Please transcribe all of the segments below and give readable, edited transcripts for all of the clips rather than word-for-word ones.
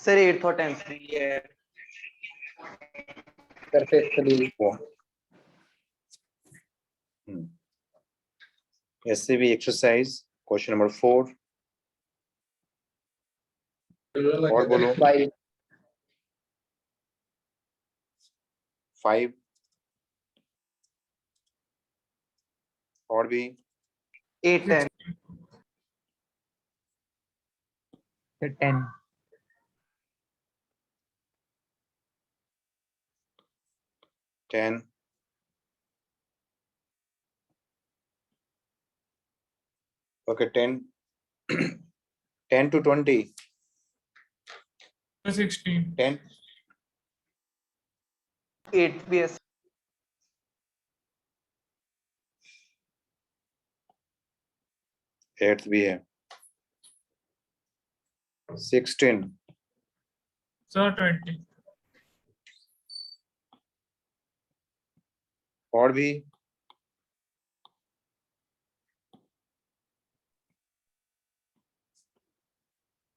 Sir 8th और 10th है। Perfectly. SCB exercise question number 4 और बोलो। 5. 5 और भी 8, 10, 10, 10 okay 10 10 to 20 16 10 8th भी है। 8th भी है 16 सर 20 और भी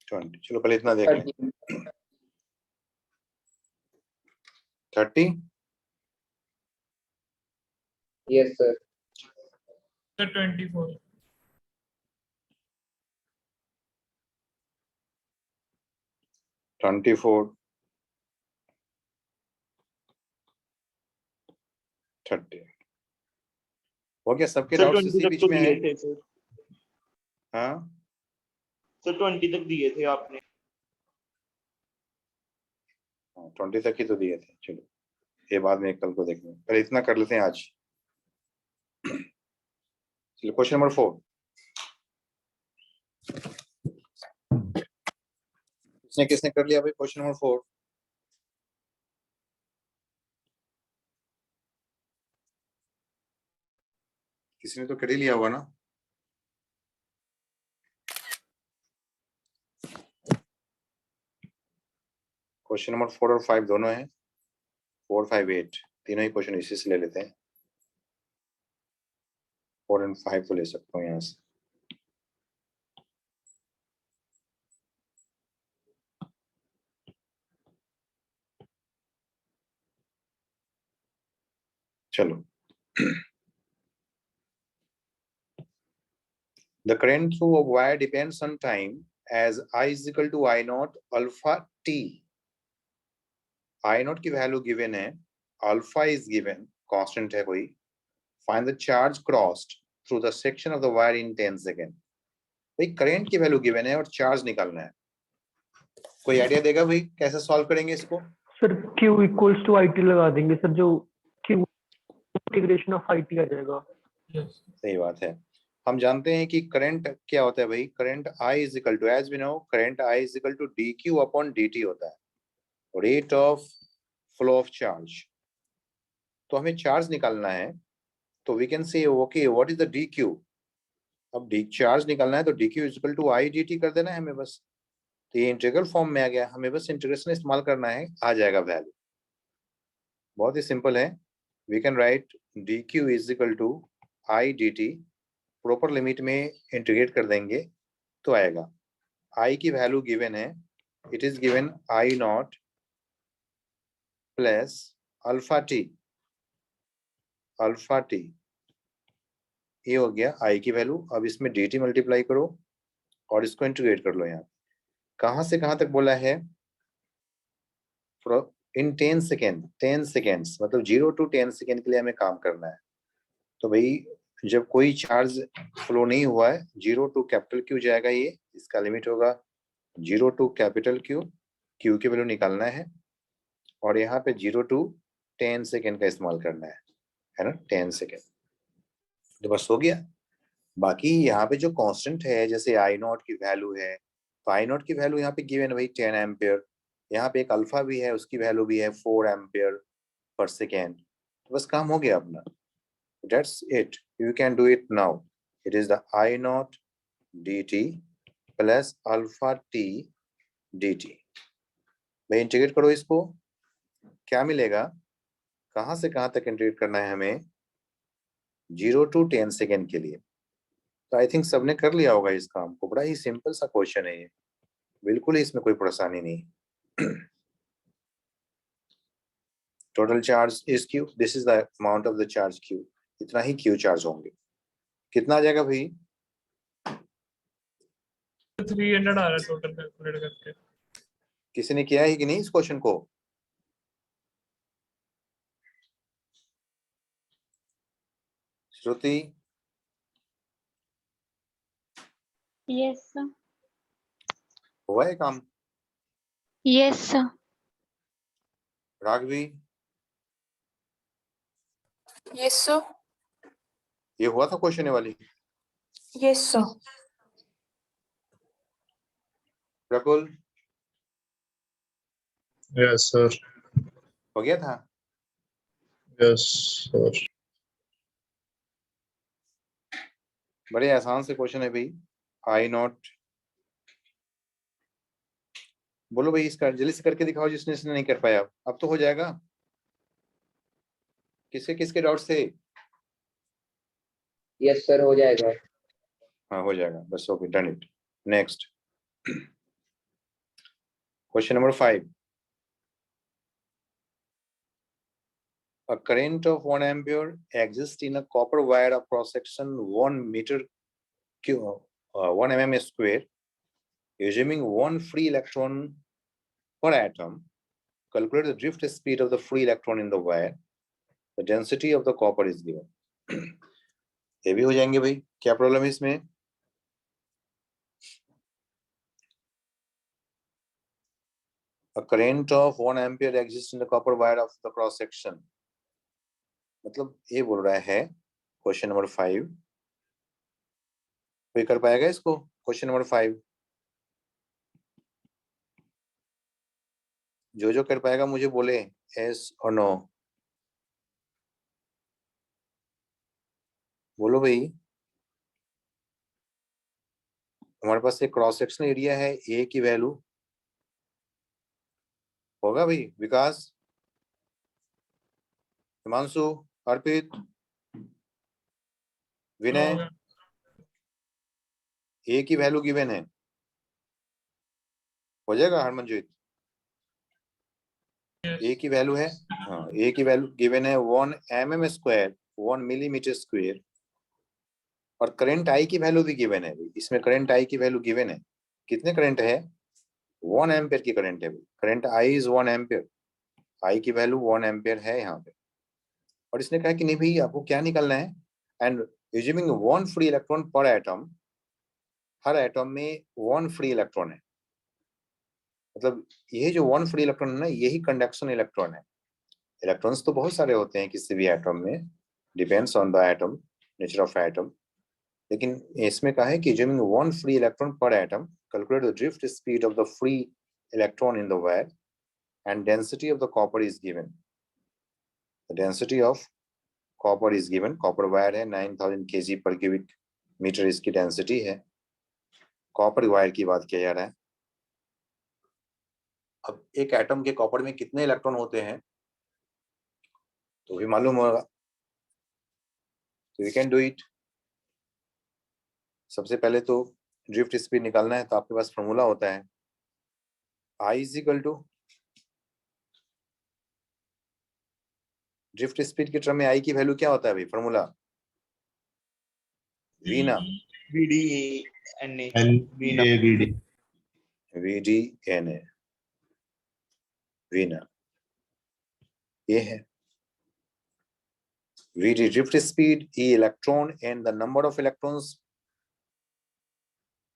20 चलो पहले इतना देख लें 30 Yes, sir. सर 24 24 30 हो गया सबके सर डाउट्स 20 इसी तक बीच तो में दिए है। थे सर। हाँ सर 20 तक दिए थे आपने। 20 तक ही तो दिए थे। चलो ये बाद में कल को देखेंगे, पहले इतना कर लेते हैं आज। चलो क्वेश्चन नंबर 4 किसने किसने कर लिया भाई क्वेश्चन नंबर 4? किसी ने तो कर ही लिया होगा ना। क्वेश्चन नंबर 4 और 5 दोनों हैं। 4, 5, 8 तीनों ही क्वेश्चन इसी से ले लेते हैं। 4 और 5 तो ले सकता हूँ यहाँ से। चलो the current through a wire depends on time as I is equal to I naught alpha t. I naught की वैल्यू गिवन है, अल्फा इज गिवन, कांस्टेंट है कोई। Find the charge crossed through the section of the wire in 10 second. भाई current की value given है और charge निकालना है। कोई आइडिया देगा भाई कैसे सॉल्व करेंगे इसको? Sir Q equals to IT लगा देंगे सर, जो Q इंटीग्रेशन ऑफ IT आ जाएगा। यस सही बात है। हम जानते हैं कि करंट क्या होता है भाई, current I is equal to, as we know current I is equal to dq upon dt होता है, rate of flow of charge. तो हमें चार्ज निकालना है, तो we can say okay what is the dq। अब चार्ज निकालना है तो dq is equal to I dt कर देना है हमें बस। तो ये इंटीग्रल फॉर्म में आ गया, हमें बस इंटीग्रेशन इस्तेमाल करना है, आ जाएगा वैल्यू। बहुत ही सिंपल है। We can write dq is equal to I dt, proper limit में इंटीग्रेट कर देंगे तो आएगा। I की वैल्यू गिवन है, it is given I naught plus alpha t, alpha t ये हो गया I की वैल्यू। अब इसमें dt मल्टीप्लाई करो और इसको इंटीग्रेट कर लो। यहाँ कहां से कहां तक बोला है? इन 10 सेकेंड, 10 सेकेंड्स मतलब 0 to 10 सेकेंड के लिए हमें काम करना है। तो भाई जब कोई चार्ज फ्लो नहीं हुआ है, 0 to कैपिटल Q जाएगा, ये इसका लिमिट होगा 0 to कैपिटल Q, Q की वैल्यू निकालना है और यहाँ पे 0 to 10 सेकेंड का इस्तेमाल करना है ना, 10 सेकेंड। तो बस हो गया। बाकी यहाँ पे जो कांस्टेंट है, जैसे आई नॉट की वैल्यू है, तो आई नॉट की वैल्यू यहाँ पे गिवन है भाई 10 एम्पियर। यहाँ पे एक अल्फा भी है, उसकी वैल्यू भी है 4 एम्पियर पर सेकेंड। तो बस काम हो गया अपना। That's it, you can do it now. It is the I not dt plus alpha t dt। भाई इंटीग्रेट करो इसको, क्या मिलेगा? कहां से कहां तक इंटीग्रेट करना है हमें? 0 to 10 सेकेंड के लिए। तो आई थिंक सबने कर लिया होगा इस काम को। बड़ा ही सिंपल सा क्वेश्चन है ये, बिल्कुल ही इसमें कोई परेशानी नहीं। Total charge is Q, this is the amount of the charge Q, इतना ही Q चार्ज होंगे। कितना आ जाएगा भाई? 300 आ रहा है टोटल कैलकुलेट करके। किसी ने किया है कि नहीं इस क्वेश्चन को? श्रुति? Yes, sir. हुआ है काम? Yes, sir. Raghavi? Yes, sir. ये हुआ था क्वेश्चन वाली? Yes, sir. प्रकुल? Yes, sir. हो गया था? Yes, sir. बड़े आसान से क्वेश्चन है भाई। आई नॉट, बोलो भाई इसका जल्दी से करके दिखाओ जिसने इसने नहीं कर पाया। अब तो हो जाएगा। किसके किसके डाउट्स थे? यस सर, हो जाएगा। हाँ हो जाएगा बस। Okay done it. Next question number 5। A current of 1 ampere exists in a copper wire of cross section 1 meter cube, 1 mm square, assuming 1 free electron per atom. Calculate the drift speed of the free electron in the wire. The density of the copper is given. ये भी हो जाएंगे भाई। क्या problem है इसमें? A current of 1 ampere exists in the copper wire of the cross section. मतलब ये बोल रहा है क्वेश्चन नंबर 5। कोई कर पाएगा इसको? क्वेश्चन नंबर 5 जो कर पाएगा मुझे बोले यस और नो। बोलो भाई। हमारे पास एक क्रॉस सेक्शन एरिया है, ए की वैल्यू होगा भाई। विकास, हिमांशु, अर्पित, विनय, ए की वैल्यू गिवन है। हो जाएगा हरमनजीत? ए की वैल्यू है, हाँ ए की वैल्यू गिवन है 1 mm स्क्वायर, 1 मिलीमीटर स्क्वायर। और करंट आई की वैल्यू भी गिवन है। इसमें करंट आई की वैल्यू गिवन है। कितने करंट है? 1 एम्पियर की करंट है। Current I is 1 ampere. I की वैल्यू 1 एम्पियर है यहाँ पे। और इसने कहा कि नहीं भाई आपको क्या निकालना है? एंड assuming 1 फ्री इलेक्ट्रॉन पर एटम, हर एटम में 1 फ्री इलेक्ट्रॉन है। मतलब ये जो 1 फ्री इलेक्ट्रॉन है ना, यही कंडक्शन इलेक्ट्रॉन है। इलेक्ट्रॉन्स तो बहुत सारे होते हैं किसी भी एटम में, depends on the atom, nature of atom. लेकिन इसमें कहा है कि assuming 1 फ्री इलेक्ट्रॉन पर atom, calculate the drift speed of the free electron in the wire and density of the copper is given. The density of copper is given. Copper wire है 9000 kg पर cubic metre इसकी density है। Copper wire की बात किया जा रहा है। अब एक एटम के कॉपर में कितने इलेक्ट्रॉन होते हैं तो भी मालूम होगा, तो वी कैन डू इट। सबसे पहले तो ड्रिफ्ट स्पीड निकालना है, तो आपके पास फॉर्मूला होता है I is equal to, drift speed के टर्म में आई की वैल्यू क्या होता है भाई? फॉर्मूला वी ना, VDNA NAVD. VDNA, वी ना, ये है VD drift speed, E electron and the number of electrons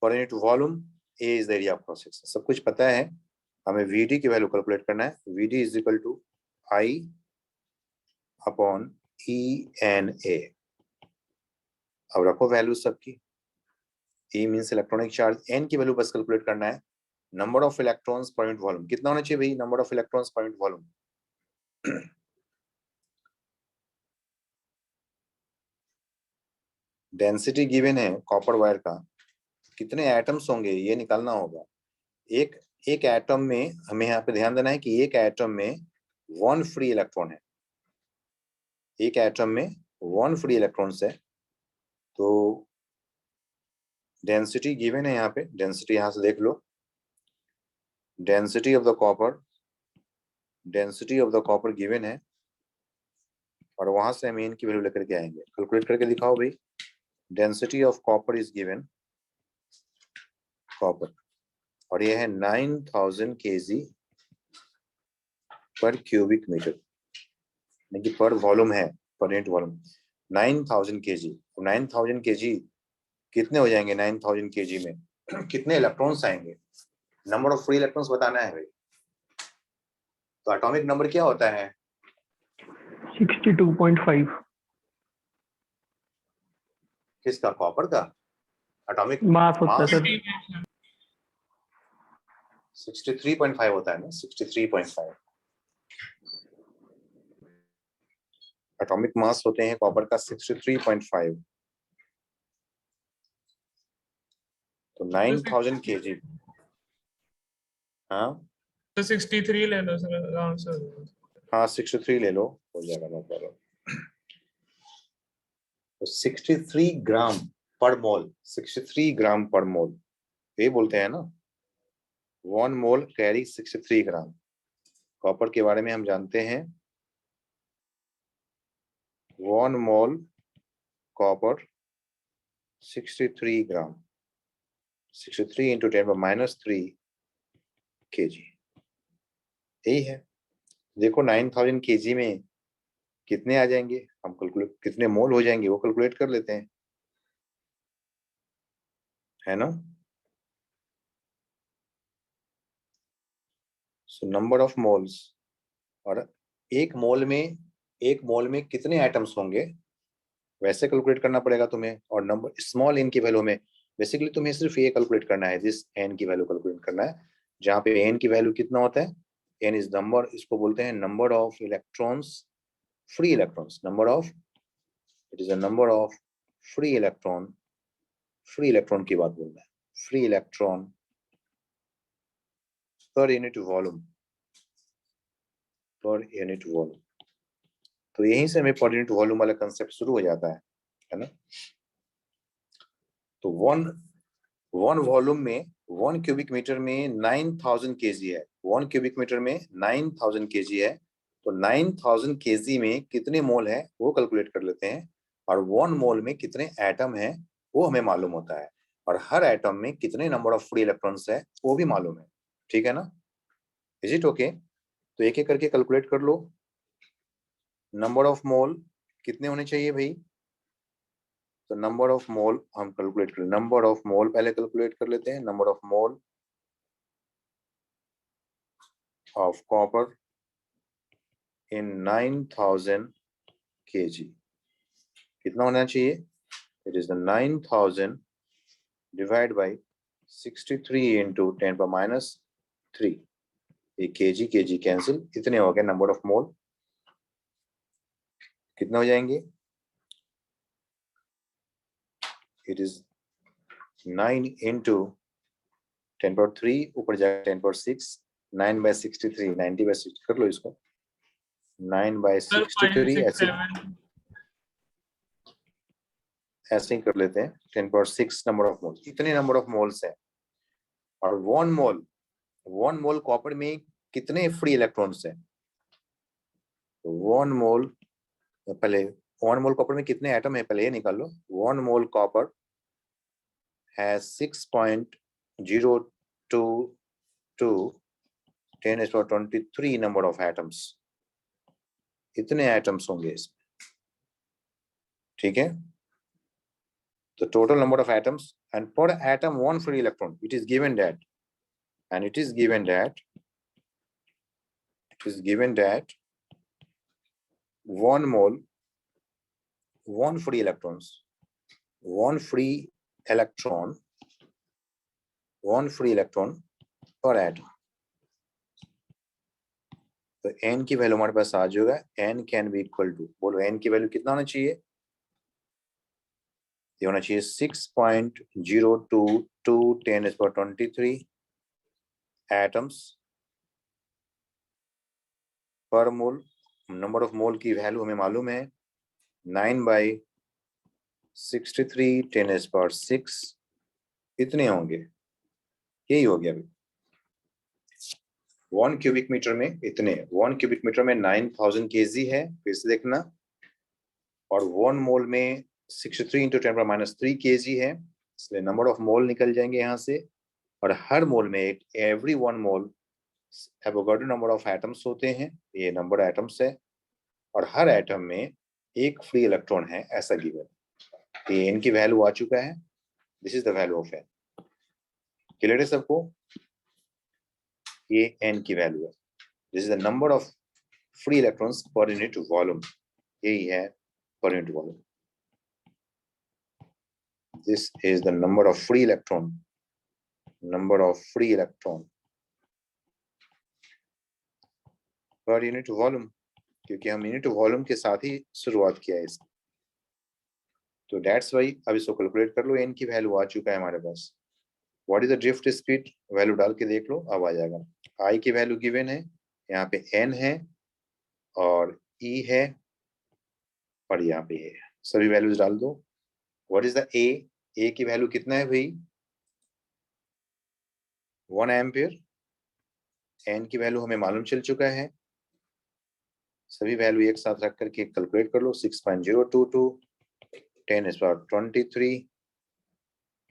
per unit volume, A is the area of cross section. सब कुछ पता है, हमें VD की वैल्यू कैलकुलेट करना है। VD is equal to I upon ENA। अब रखो वैल्यू सबकी। E means electronic charge, N की वैल्यू बस कैलकुलेट करना है। Number of electrons per unit volume कितना होना चाहिए भाई? Number of electrons per unit volume density given है कॉपर वायर का, कितने एटम्स होंगे ये निकालना होगा। एक एटम में हमें यहाँ पे ध्यान देना है कि एक एटम में 1 फ्री इलेक्ट्रॉन है। एक एटम में 1 फ्री इलेक्ट्रॉन है, तो डेंसिटी गिवन है यहाँ पे। डेंसिटी यहाँ से देख लो, density of the copper given है और वहां से हम एन की वैल्यू लेकर के आएंगे। कैलकुलेट करके दिखाओ भाई। Density of copper is given, copper, और ये है 9000 kg पर क्यूबिक मीटर, यानी कि पर वॉल्यूम है, पर यूनिट वॉल्यूम 9000 kg। 9000 kg कितने हो जाएंगे? 9000 kg में कितने इलेक्ट्रॉन्स आएंगे? नंबर ऑफ फ्री इलेक्ट्रॉन्स बताना है भाई। तो एटॉमिक नंबर क्या होता है? 62.5। किसका? कॉपर का एटॉमिक मास होता है सर। 63.5 होता है ना, 63.5 एटॉमिक मास होते हैं कॉपर का 63.5। तो 9000 kg, हाँ तो 63 ले लो सर आंसर। हाँ 63 ले लो, हो जाएगा नो प्रॉब्लम। तो 63 ग्राम पर मोल, 63 ग्राम पर मोल, ये बोलते हैं ना 1 मोल कैरी 63 ग्राम। कॉपर के बारे में हम जानते हैं 1 मोल कॉपर 63 ग्राम, 63 into 10⁻³ kg, यही है। देखो 9000 kg में कितने आ जाएंगे, हम कैलकुलेट कितने मोल हो जाएंगे वो कैलकुलेट कर लेते हैं, है ना। सो नंबर ऑफ मोल्स, और एक मोल में कितने एटम्स होंगे वैसे कैलकुलेट करना पड़ेगा तुम्हें। और नंबर स्मॉल एन की वैल्यू में बेसिकली तुम्हें सिर्फ ये कैलकुलेट करना है, दिस एन की वैल्यू कैलकुलेट करना है, जहाँ पे एन की वैल्यू कितना होता है, एन इज नंबर, इसको बोलते हैं number of electrons, free electrons, number of, it is a number of free electron, free electron की बात बोल रहा है, फ्री इलेक्ट्रॉन पर यूनिट वॉल्यूम, पर यूनिट वॉल्यूम। तो यहीं से हमें पर यूनिट वॉल्यूम वाला कंसेप्ट शुरू हो जाता है ना। तो वन वॉल्यूम में 1 क्यूबिक मीटर में 9000 kg है, 1 क्यूबिक मीटर में 9000 kg है। तो 9000 kg में कितने मोल है वो कैलकुलेट कर लेते हैं, और 1 मोल में कितने एटम है वो हमें मालूम होता है, और हर एटम में कितने नंबर ऑफ फ्री इलेक्ट्रॉन्स है वो भी मालूम है, ठीक है ना। Is it okay? तो एक एक करके कैलकुलेट कर लो। नंबर ऑफ मोल कितने होने चाहिए भाई? तो नंबर ऑफ मोल हम कैलकुलेट कर, नंबर ऑफ मोल पहले कैलकुलेट कर लेते हैं। Number of mole of copper in 9000 kg कितना होना चाहिए? It is the 9000 divide by 63 into 10⁻³ ये kg कैंसिल, इतने हो गए नंबर ऑफ मोल। कितने हो जाएंगे? इट इज 9 into 10⁻³ ऊपर जाएगा 10⁻6, 9/63, 90/60 कर लो इसको, 9/63 ऐसे ही कर लेते हैं, 10⁻6 नंबर ऑफ मोल्स, इतने नंबर ऑफ मोल्स है। और 1 मोल कॉपर में कितने फ्री इलेक्ट्रॉन्स है? तो 1 मोल, पहले 1 मोल कॉपर में कितने एटम है पहले ये निकाल लो। 1 mole copper has 6.022 10⁻23 number of atoms, इतने एटम्स होंगे इसमें, ठीक है। तो total number of atoms, and per atom 1 free electron, it is given that, and it is given that 1 mole, 1 free electrons, 1 free electron per atom। तो n की value हमारे पास आ जाएगा, n can be equal to, बोलो n की value कितना होना चाहिए? ये होना चाहिए 6.022 10⁻23 एटम्स पर मोल। नंबर ऑफ मोल की वैल्यू हमें मालूम है 9/63 10⁻6, इतने होंगे, यही हो गया अभी। 1 क्यूबिक मीटर में इतने, 1 क्यूबिक मीटर में 9000 kg है, फिर से देखना, और 1 मोल में 63 × 10⁻³ kg है, इसलिए नंबर ऑफ मोल निकल जाएंगे यहाँ से, और हर मोल में every 1 mole Avogadro number of atoms होते हैं, ये नंबर एटम्स है, और हर एटम में एक फ्री इलेक्ट्रॉन है, ऐसा गिवन। ये n की वैल्यू आ चुका है, this is the value of n। Clear है सबको? ये n की वैल्यू है, this is the number of free electrons per unit volume, यही है पर unit volume. This is the number of free electron per unit volume, क्योंकि हम यूनिट वॉल्यूम के साथ ही शुरुआत किया है इसकी, तो दैट्स वाई। अब इसको कैलकुलेट कर लो, n की वैल्यू आ चुका है हमारे पास। What is the drift speed, value डाल के देख लो, अब आ जाएगा। I की वैल्यू गिवन है, यहाँ पे n है और E है और यहाँ पे है, सभी वैल्यूज डाल दो। व्हाट इज द A की वैल्यू कितना है भाई? 1 एम्पियर। n की वैल्यू हमें मालूम चल चुका है, सभी वैल्यू एक साथ रख करके कैलकुलेट कर लो। 6.022 10⁻23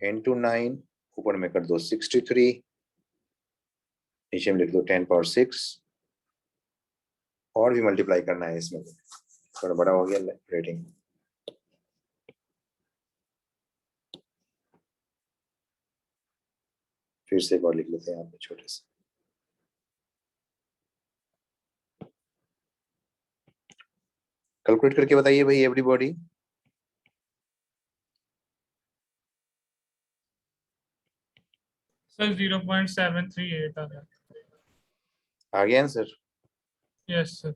× 9, ऊपर में कर दो 63, नीचे में लिख दो 10⁻6, और भी मल्टीप्लाई करना है इसमें, थोड़ा बड़ा हो गया रेटिंग। फिर से एक बार लिख लेते हैं यहाँ पे छोटे से। कैलकुलेट करके बताइए भाई एवरीबॉडी। सर 0.738 आ रहा है। आ गया आंसर? Yes sir.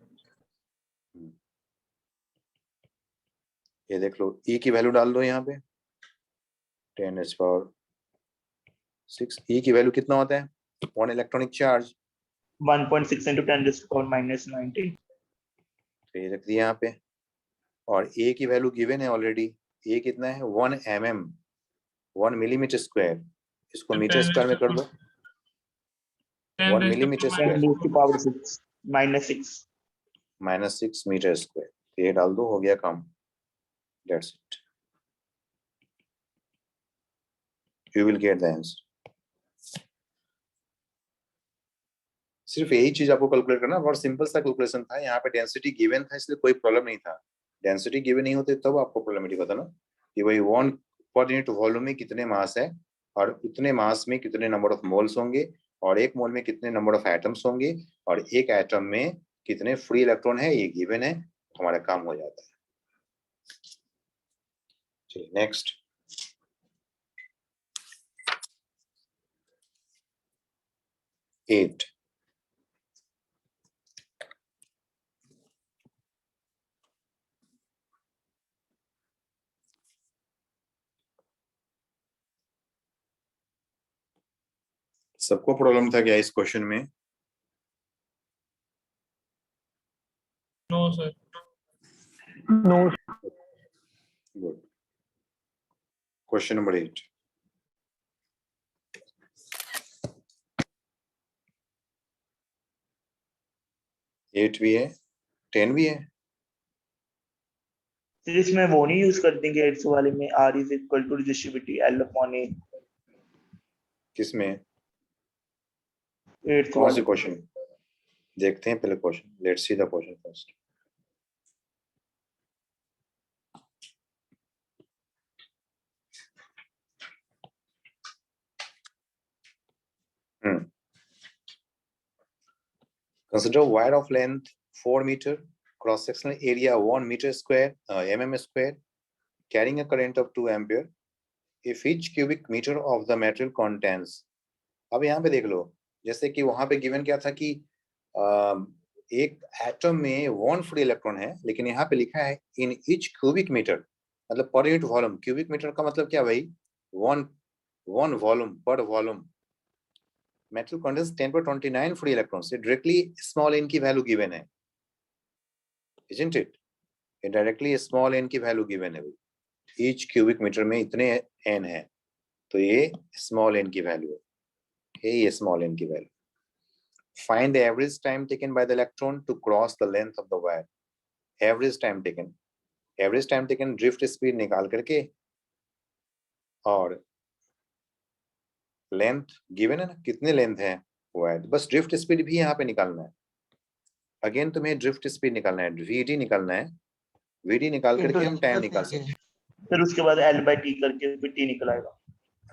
ये देख लो, E की वैल्यू डाल दो यहाँ पे 10⁻6। E की वैल्यू कितना होता है? 1 इलेक्ट्रॉनिक चार्ज 1.6 × 10⁻⁹ तो ये रख दिया यहाँ पे, और A की वैल्यू गिवन है ऑलरेडी। A कितना है? 1 mm, 1 मिलीमीटर स्क्वायर, इसको मीटर स्क्वायर में कर दो। 1 मिलीमीटर स्क्वायर -6 मीटर स्क्वायर, ये डाल दो, हो गया काम। That's it. You will get the answer. सिर्फ यही चीज आपको कैलकुलेट करना, बहुत सिंपल सा कैलकुलेशन था। यहाँ पे डेंसिटी गिवन था, इसलिए कोई प्रॉब्लम नहीं था। डेंसिटी गिवन नहीं होते तब आपको प्रॉब्लम होता ना, कि भाई 1 पर यूनिट वॉल्यूम में कितने मास है, और उतने मास में कितने नंबर ऑफ मोल्स होंगे, और एक मोल में कितने नंबर ऑफ एटम्स होंगे, और एक एटम में कितने फ्री इलेक्ट्रॉन है, ये गिवन है, हमारा काम हो जाता है। चलिए नेक्स्ट। एट, सबको प्रॉब्लम था क्या इस क्वेश्चन में? No sir. No. Good. Question number 8। Eight भी है, 10 भी है। फिर इसमें वो नहीं यूज कर देंगे 8 वाले में, R = रेजिस्टिविटी L/A। किसमें? 8 कौन वाले सी क्वेश्चन? देखते हैं पहले question, let's see the question first. Consider wire of length 4 meter, cross sectional area 1 meter square, mm square, carrying a current of 2 ampere. If each cubic meter of the material contains, अब यहाँ पे देख लो, जैसे कि वहां पे given क्या था कि एक एटम में 1 फ्री इलेक्ट्रॉन है, लेकिन यहाँ पे लिखा है इन ईच क्यूबिक मीटर, मतलब पर यूनिट वॉल्यूम। क्यूबिक मीटर का मतलब क्या भाई? 1 वॉल्यूम पर volume. Metal contains 10⁻29 free electrons, से डायरेक्टली स्मॉल n की वैल्यू गिवन है, isn't it? ये डायरेक्टली स्मॉल n की वैल्यू गिवन है भाई। ईच क्यूबिक मीटर में इतने n है, तो ये स्मॉल n की वैल्यू है, ये स्मॉल n की value. Find the average time taken by the electron to cross the length of the wire. Average time taken. Average time taken drift speed निकाल करके और लेंथ गिवन है ना, कितने लेंथ है वायर, बस ड्रिफ्ट स्पीड भी यहाँ पे निकालना है. अगेन तुम्हें ड्रिफ्ट स्पीड निकालना है, वीडी निकालना है. वीडी निकाल करके हम टाइम निकाल सकते हैं. फिर उसके बाद L/T करके फिर T निकल आएगा.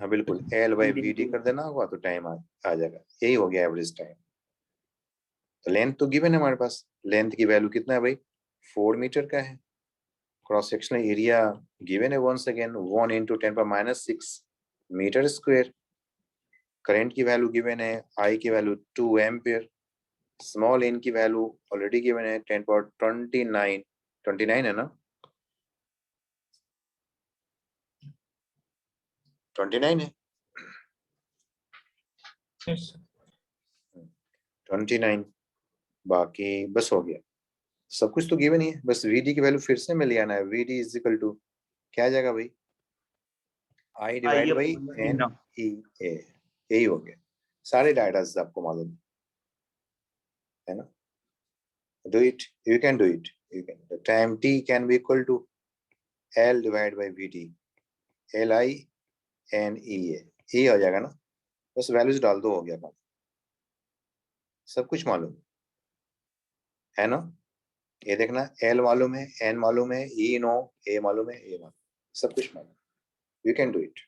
हाँ बिल्कुल, L/VD कर देना होगा तो टाइम आ जाएगा. यही हो गया एवरेज टाइम. तो लेंथ तो गिवन है हमारे पास. लेंथ की वैल्यू कितना है भाई, 4 मीटर का है. क्रॉस सेक्शनल एरिया गिवन है once again 1 × 10⁻⁶ metre square. Current की वैल्यू गिवन है, I की वैल्यू 2 एम्पियर. स्मॉल n की वैल्यू ऑलरेडी गिवन है 10⁻29 है ना, 29 है. Yes, sir. 29. बाकी बस हो गया, सब कुछ तो गिवन ही है. बस VD की वैल्यू फिर से में ले आना है. VD = क्या आ जाएगा भाई, I / NEA. यही हो गया. सारे डायग्राम्स आपको मालूम है ना. Do it, you can do it. You can. The time T can be equal to L / VD. LINEA. ये हो जाएगा ना, बस वैल्यूज डाल दो, हो गया काम. सब कुछ मालूम है ना. ये देखना, L मालूम है, N मालूम है, E नो, A मालूम है, A मालूम, सब कुछ मालूम. You can do it.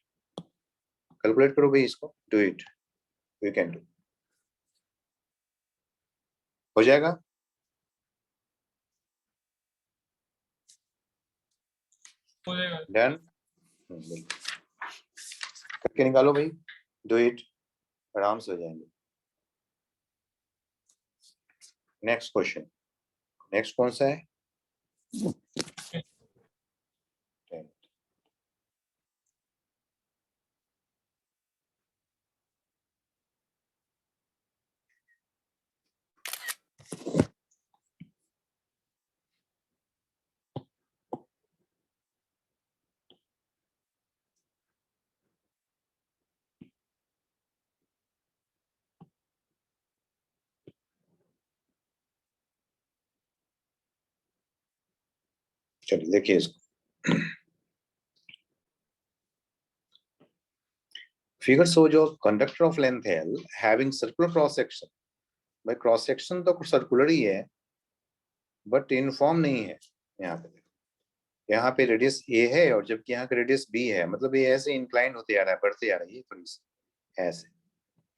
Calculate करो भाई इसको. Do it. You can do. हो जाएगा. हो जाएगा. डन. करके निकालो भाई. Do it. आराम से हो जाएंगे. Next question. नेक्स्ट कौन सा है, चलिए देखिए इसको. फिगर शो जो conductor of length L having circular cross section. भाई क्रॉस सेक्शन तो सर्कुलर ही है बट यूनिफॉर्म नहीं है. यहाँ पे देखो, यहाँ पे रेडियस A है और जबकि यहाँ का रेडियस B है. मतलब ये ऐसे इंक्लाइन होते आ रहा है, बढ़ते आ रही है थोड़ी सी ऐसे,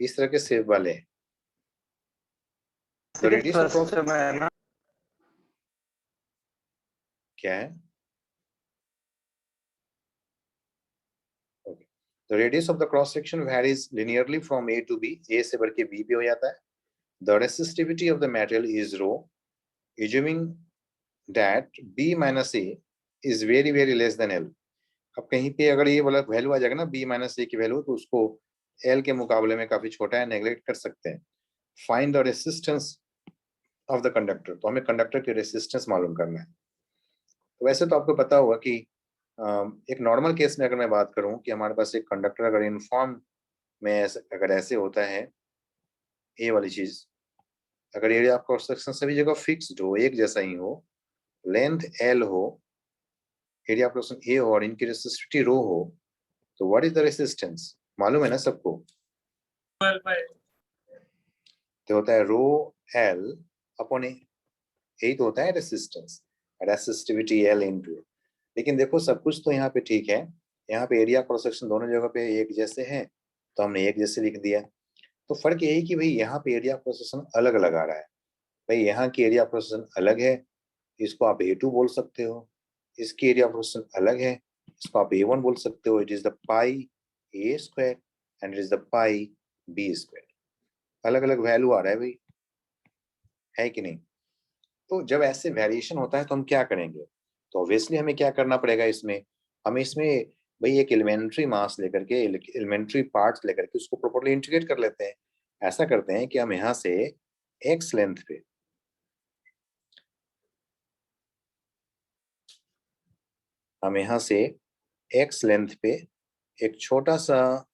इस तरह के शेप वाले हैं. तो रेडियस ऑफ क्रॉस ना क्या है, the radius of the cross section varies linearly from A to B. A से बढ़ के B पे हो जाता है. The resistivity of the material is rho, assuming that B minus A is very very less than L. अब कहीं पे अगर ये वाला वैल्यू आ जाएगा ना B minus A की वैल्यू, तो उसको L के मुकाबले में काफी छोटा है, नेग्लेक्ट कर सकते हैं. Find the resistance of the conductor. तो हमें कंडक्टर की रेसिस्टेंस मालूम करना है. तो वैसे तो आपको पता होगा कि एक नॉर्मल केस में अगर मैं बात करूं कि हमारे पास एक कंडक्टर अगर यूनिफॉर्म में अगर ऐसे होता है, ए वाली चीज, अगर एरिया ऑफ क्रॉस सेक्शन सभी जगह फिक्स्ड हो, एक जैसा ही हो, लेंथ L हो, area of cross section A हो और इनकी रेसिस्टिविटी रो हो, तो व्हाट इज द रेसिस्टेंस मालूम है ना सबको. 12/. तो होता है रो L अपॉन A. यही तो होता है रेसिस्टेंस, रेसिस्टिविटी L इनटू. लेकिन देखो सब कुछ तो यहाँ पे ठीक है, यहाँ पे एरिया क्रॉस सेक्शन दोनों जगह पे एक जैसे हैं तो हमने एक जैसे लिख दिया. तो फर्क यही कि भाई यहाँ पे एरिया क्रॉस सेक्शन अलग अलग आ रहा है. भाई यहाँ की एरिया क्रॉस सेक्शन अलग है, इसको आप A2 बोल सकते हो. इसकी एरिया क्रॉस सेक्शन अलग है, इसको आप A1 बोल सकते हो. It is the pi A square and it is the pi B square. अलग अलग वैल्यू आ रहा है भाई, है कि नहीं. तो जब ऐसे वेरिएशन होता है तो हम क्या करेंगे, तो ऑब्वियसली हमें क्या करना पड़ेगा इसमें, हमें इसमें भाई एक एलिमेंट्री मास लेकर के, एलिमेंट्री पार्ट्स लेकर के उसको प्रॉपर्ली इंटीग्रेट कर लेते हैं. ऐसा करते हैं कि हम यहाँ से x लेंथ पे एक छोटा सा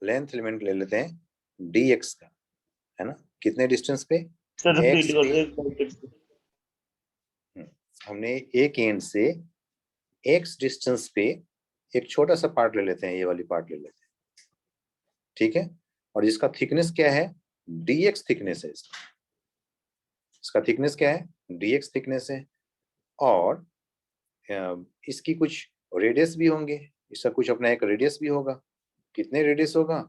लेंथ एलिमेंट ले लेते हैं dx का, है ना. कितने डिस्टेंस पे? सर X रिपीट कर पे दो एक मिनट। हमने एक एंड से x डिस्टेंस पे एक छोटा सा पार्ट ले लेते हैं, ये वाली पार्ट ले लेते हैं, ठीक है। और इसका थिकनेस क्या है? dx थिकनेस है इसका थिकनेस क्या है? dx थिकनेस है। और इसकी कुछ रेडियस भी होंगे, इसका कुछ अपना एक रेडियस भी होगा। कितने रेडियस होगा?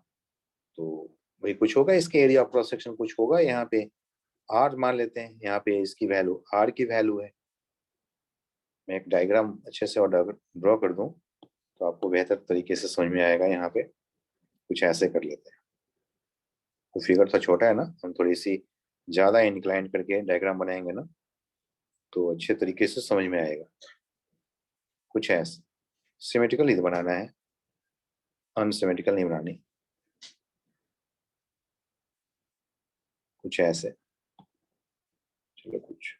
तो भाई कुछ होगा, इसके एरिया ऑफ क्रॉस सेक्शन कुछ होगा। यहाँ पे r मान लेते हैं, यहाँ पे इसकी वैल्यू r की वैल्यू है। मैं एक डायग्राम अच्छे से और ड्रॉ कर दूं तो आपको बेहतर तरीके से समझ में आएगा। यहाँ पे कुछ ऐसे कर लेते हैं, वो फिगर तो छोटा है ना, हम थोड़ी सी ज्यादा इंक्लाइन करके डायग्राम बनाएंगे ना तो अच्छे तरीके से समझ में आएगा। कुछ ऐसे सिमेट्रिकल ही बनाना है, अनसिमेट्रिकल नहीं बनानी। कुछ ऐसे, चलो कुछ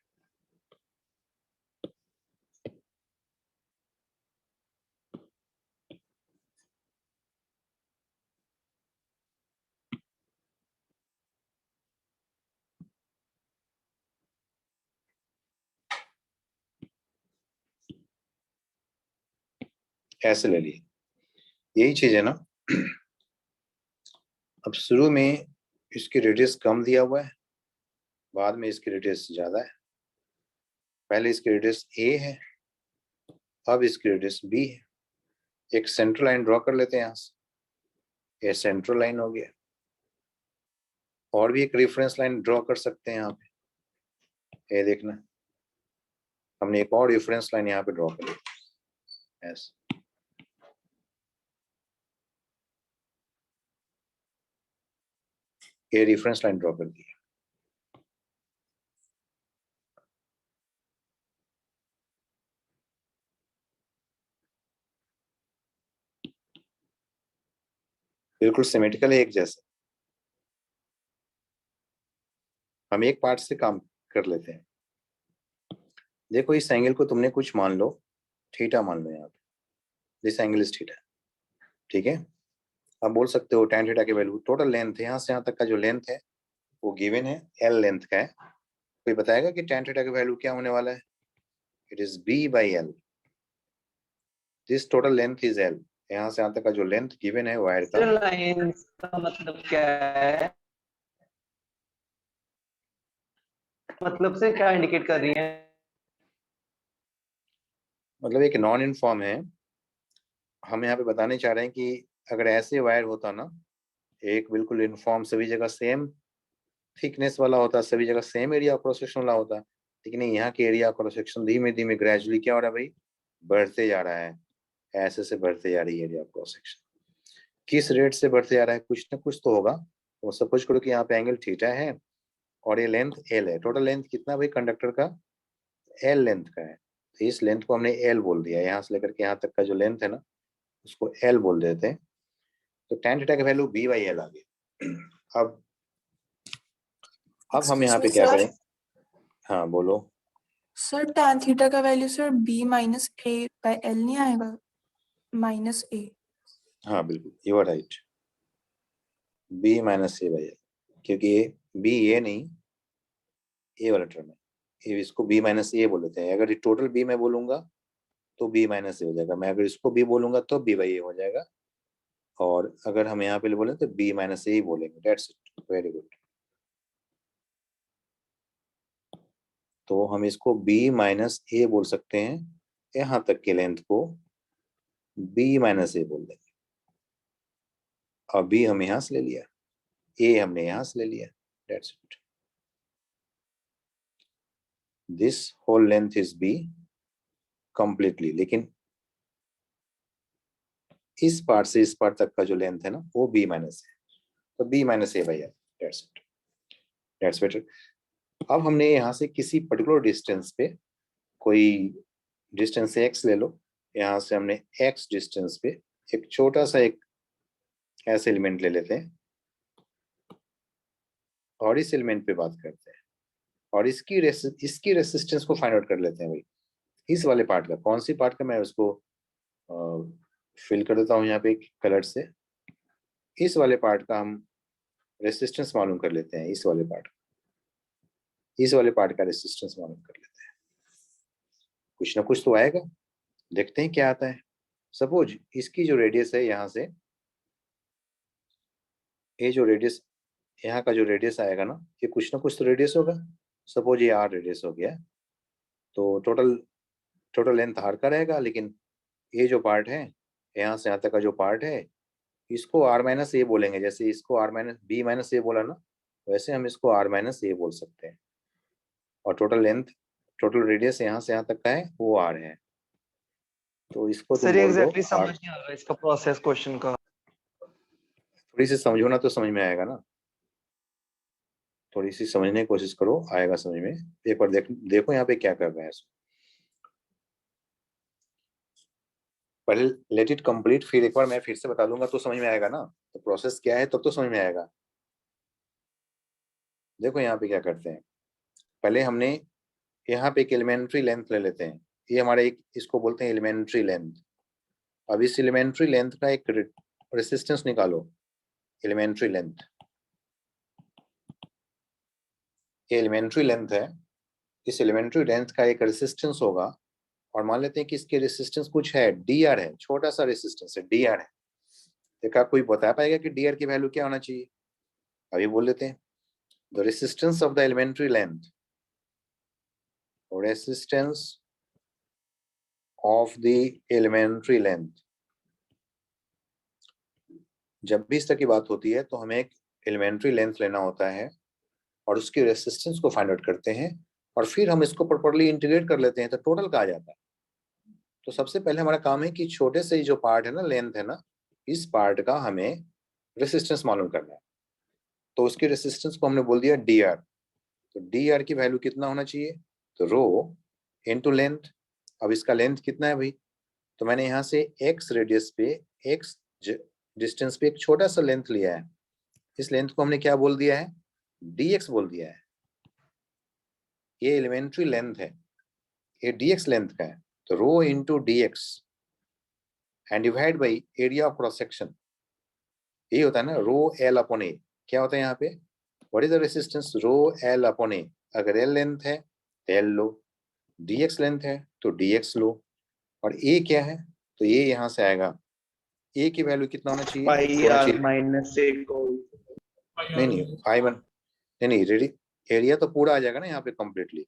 ऐसे ले लिए, यही चीज है ना। अब शुरू में इसकी रेडियस कम दिया हुआ है, बाद में इसकी रेडियस ज्यादा है। पहले इसकी रेडियस a है, अब इसकी रेडियस b है। एक सेंट्रल लाइन ड्रॉ कर लेते हैं यहाँ से, ये सेंट्रल लाइन हो गया। और भी एक रेफरेंस लाइन ड्रॉ कर सकते हैं यहाँ पे, ये देखना, हमने एक और रेफरेंस लाइन यहाँ पे ड्रॉ कर ली ऐसे। ये रेफरेंस लाइन ड्रॉ कर दी। बिल्कुल सिमेट्रिकल है, एक जैसे। हम एक पार्ट से काम कर लेते हैं। देखो इस एंगल को तुमने कुछ मान लो, थीटा मान लो यहाँ पे, दिस एंगल इज थीटा, ठीक है। आप बोल सकते हो tan थीटा की वैल्यू, टोटल लेंथ यहाँ से यहाँ तक का जो लेंथ है वो गिवन है, l लेंथ का है। कोई बताएगा कि tan थीटा की वैल्यू क्या होने वाला है? It is b/l। This total length is l। यहाँ से यहाँ तक का जो लेंथ गिवन है वायर का, लाइन का मतलब क्या है? मतलब से क्या इंडिकेट कर रही है? मतलब एक नॉन इनफॉर्म है। हम यहाँ पे बताने चाह रहे हैं कि अगर ऐसे वायर होता ना, एक बिल्कुल इनफॉर्म, सभी जगह सेम थिकनेस वाला होता, सभी जगह same area of cross section वाला होता, लेकिन यहाँ के एरिया ऑफ क्रॉस सेक्शन धीमे धीमे ग्रेजुअली क्या हो रहा है भाई? बढ़ते जा रहा है, ऐसे से बढ़ते जा रही है एरिया ऑफ क्रॉस सेक्शन। किस रेट से बढ़ते जा रहा है? कुछ ना कुछ तो होगा। तो सपोज करो कि यहाँ पे एंगल थीटा है और ये लेंथ l है। टोटल लेंथ कितना भाई कंडक्टर का? l लेंथ का है। तो इस लेंथ को हमने l बोल दिया, यहाँ से लेकर के यहाँ तक का जो लेंथ है ना उसको l बोल देते हैं। तो tan थीटा का वैल्यू b/l आ गया। अब हम यहाँ पे क्या करें? हाँ बोलो। सर tan थीटा का वैल्यू सर b-a/l नहीं आएगा, -a। हाँ बिल्कुल, यू आर राइट, b-a/l, क्योंकि ये b ये नहीं, ए वाला टर्म है, ये इसको b-a बोल देते हैं। अगर टोटल b मैं बोलूंगा तो b-a हो जाएगा, मैं अगर इसको b बोलूंगा तो b/a हो जाएगा, और अगर हम यहाँ पे बोले तो b-a ही बोलेंगे। That's it, very good. तो हम इसको b-a बोल सकते हैं, यहाँ तक के लेंथ को b-a बोल देंगे। और b हम यहाँ से ले लिया, a हमने यहाँ से ले लिया, that's it. This whole length is b completely, लेकिन इस पार्ट से इस पार्ट तक का जो लेंथ है ना वो b- है, तो b-a/l, that's it, that's better. अब हमने यहाँ से किसी पर्टिकुलर डिस्टेंस पे, कोई डिस्टेंस x ले लो, यहाँ से हमने x डिस्टेंस पे एक छोटा सा एक ऐसे एलिमेंट ले लेते हैं और इस एलिमेंट पे बात करते हैं और इसकी रेसिस्टेंस को फाइंड आउट कर लेते हैं भाई। इस वाले पार्ट का, कौन सी पार्ट का, मैं उसको फिल कर देता हूँ यहाँ पे कलर से। इस वाले पार्ट का हम रेसिस्टेंस मालूम कर लेते हैं, इस वाले पार्ट का रेसिस्टेंस मालूम कर लेते हैं। कुछ ना कुछ तो आएगा, देखते हैं क्या आता है। सपोज इसकी जो रेडियस है यहाँ से, ये जो रेडियस यहाँ का जो रेडियस आएगा ना, ये कुछ ना कुछ तो रेडियस होगा। सपोज ये r रेडियस हो गया, तो टोटल लेंथ r का रहेगा, लेकिन ये जो पार्ट है यहाँ से यहाँ तक का जो पार्ट है, इसको r माइनस ए बोलेंगे। जैसे इसको b माइनस ए बोला ना, वैसे हम इसको r माइनस ए बोल सकते हैं। और टोटल रेडियस यहाँ से यहाँ तक का है वो r है, तो इसको तुम सर ये बोल दो एग्जैक्टली r। समझ नहीं आ रहा इसका प्रोसेस क्वेश्चन का। थोड़ी सी समझो ना तो समझ में आएगा ना, थोड़ी सी समझने की कोशिश करो, आएगा समझ में। एक बार देखो यहाँ पे क्या कर रहे हैं। पहले लेट इट कंप्लीट, फिर एक बार मैं फिर से बता दूंगा तो समझ में आएगा ना। तो प्रोसेस क्या है तब तो समझ में आएगा। देखो यहाँ पे क्या करते हैं, पहले हमने यहाँ पे एक एलिमेंट्री लेंथ ले लेते हैं। ये हमारा एक, इसको बोलते हैं एलिमेंट्री लेंथ। अब इस एलिमेंट्री लेंथ का एक रेसिस्टेंस निकालो। एलिमेंट्री लेंथ, ये एलिमेंट्री लेंथ है, इस एलिमेंट्री लेंथ का एक रेसिस्टेंस होगा। और मान लेते हैं कि इसके रेसिस्टेंस कुछ है, dr है, छोटा सा रेसिस्टेंस है, dr है। देखा, कोई बता पाएगा कि dr की वैल्यू क्या होना चाहिए? अभी बोल लेते हैं, the resistance of the elementary length, resistance of the elementary length. जब भी इस तरह की बात होती है तो हमें एक एलिमेंट्री लेंथ लेना होता है और उसकी रेसिस्टेंस को फाइंड आउट करते हैं, और फिर हम इसको प्रॉपर्ली इंटीग्रेट कर लेते हैं तो टोटल का आ जाता है। तो सबसे पहले हमारा काम है कि छोटे से जो पार्ट है ना, लेंथ है ना, इस पार्ट का हमें रेसिस्टेंस मालूम करना है। तो उसके रेसिस्टेंस को हमने बोल दिया dr। तो dr की वैल्यू कितना होना चाहिए? तो रो इनटू लेंथ। अब इसका लेंथ कितना है भाई? तो मैंने यहाँ से x रेडियस पे, x डिस्टेंस पे एक छोटा सा लेंथ लिया है। इस लेंथ को हमने क्या बोल दिया है? dx बोल दिया है। ये एलिमेंट्री लेंथ है, ये dx लेंथ का है। तो rho into dx and divide by area of cross section. यही होता है ना, रो l अपॉन ए। क्या होता है यहाँ पे? What is the resistance? Rho l upon A. अगर l लेंथ है तो l लो, dx लेंथ है तो dx लो, और a क्या है? तो ये यहाँ से आएगा। a की वैल्यू कितना होना चाहिए? पाई r माइनस ए को नहीं I1 नहीं, रेडी एरिया तो पूरा आ जाएगा ना यहाँ पे कंप्लीटली।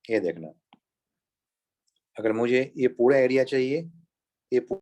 ये देखना, अगर मुझे ये पूरा एरिया चाहिए, ये